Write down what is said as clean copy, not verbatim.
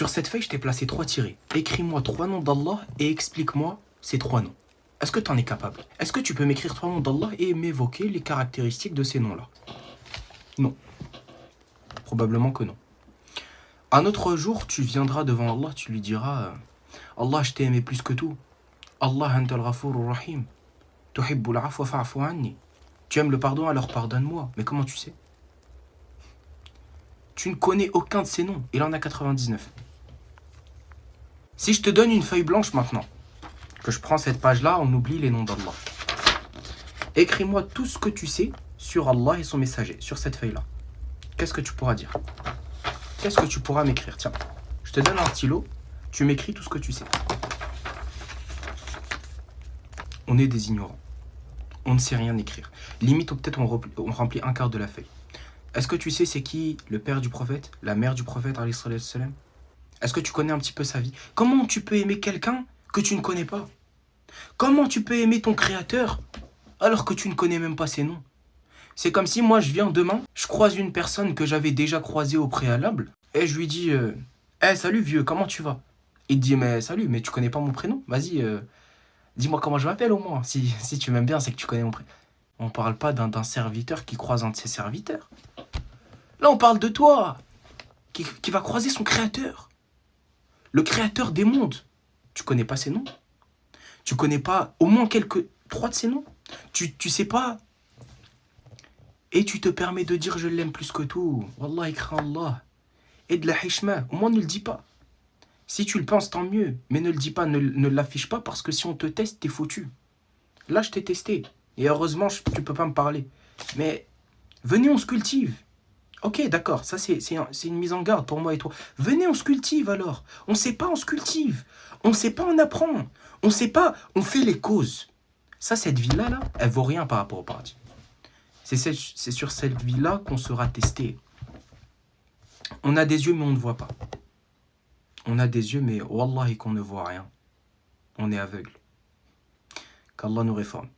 Sur cette feuille, je t'ai placé 3 tirets. Écris-moi 3 noms d'Allah et explique-moi ces 3 noms. Est-ce que tu en es capable? Est-ce que tu peux m'écrire 3 noms d'Allah et m'évoquer les caractéristiques de ces noms-là? Non. Probablement que non. Un autre jour, tu viendras devant Allah, tu lui diras Allah, je t'ai aimé plus que tout. Allah, antal ghafurur rahim. Tuhibbul afwa fa'fu anni. Tu aimes le pardon, alors pardonne-moi. Mais comment tu sais? Tu ne connais aucun de ces noms. Il en a 99. Si je te donne une feuille blanche maintenant, que je prends cette page-là, on oublie les noms d'Allah. Écris-moi tout ce que tu sais sur Allah et son messager, sur cette feuille-là. Qu'est-ce que tu pourras dire? Qu'est-ce que tu pourras m'écrire? Tiens, je te donne un stylo, tu m'écris tout ce que tu sais. On est des ignorants. On ne sait rien écrire. Limite, peut-être on remplit un quart de la feuille. Est-ce que tu sais c'est qui le père du prophète, la mère du prophète, alayhi salam? Est-ce que tu connais un petit peu sa vie? Comment tu peux aimer quelqu'un que tu ne connais pas? Comment tu peux aimer ton créateur alors que tu ne connais même pas ses noms? C'est comme si moi je viens demain, je croise une personne que j'avais déjà croisée au préalable et je lui dis hey, salut vieux, comment tu vas? Il te dit mais salut, mais tu connais pas mon prénom? Vas-y, dis-moi comment je m'appelle au moins. Si tu m'aimes bien, c'est que tu connais mon prénom. On parle pas d'un serviteur qui croise un de ses serviteurs. Là, on parle de toi, qui va croiser son créateur. Le créateur des mondes. Tu connais pas ses noms? Tu connais pas au moins 3 de ses noms? Tu sais pas? Et tu te permets de dire je l'aime plus que tout. Wallah, ikra Allah. Et de la hishma. Au moins, ne le dis pas. Si tu le penses, tant mieux. Mais ne le dis pas, ne l'affiche pas parce que si on te teste, t'es foutu. Là, je t'ai testé. Et heureusement, tu peux pas me parler. Mais venez, on se cultive. Ok, d'accord, ça c'est une mise en garde pour moi et toi. Venez, on se cultive alors. On sait pas, on se cultive. On sait pas, on apprend. On sait pas, on fait les causes. Ça, cette vie-là, là, elle vaut rien par rapport au paradis. C'est sur cette vie-là qu'on sera testé. On a des yeux, mais on ne voit pas. On a des yeux, mais wallahi qu'on ne voit rien. On est aveugle. Qu'Allah nous réforme.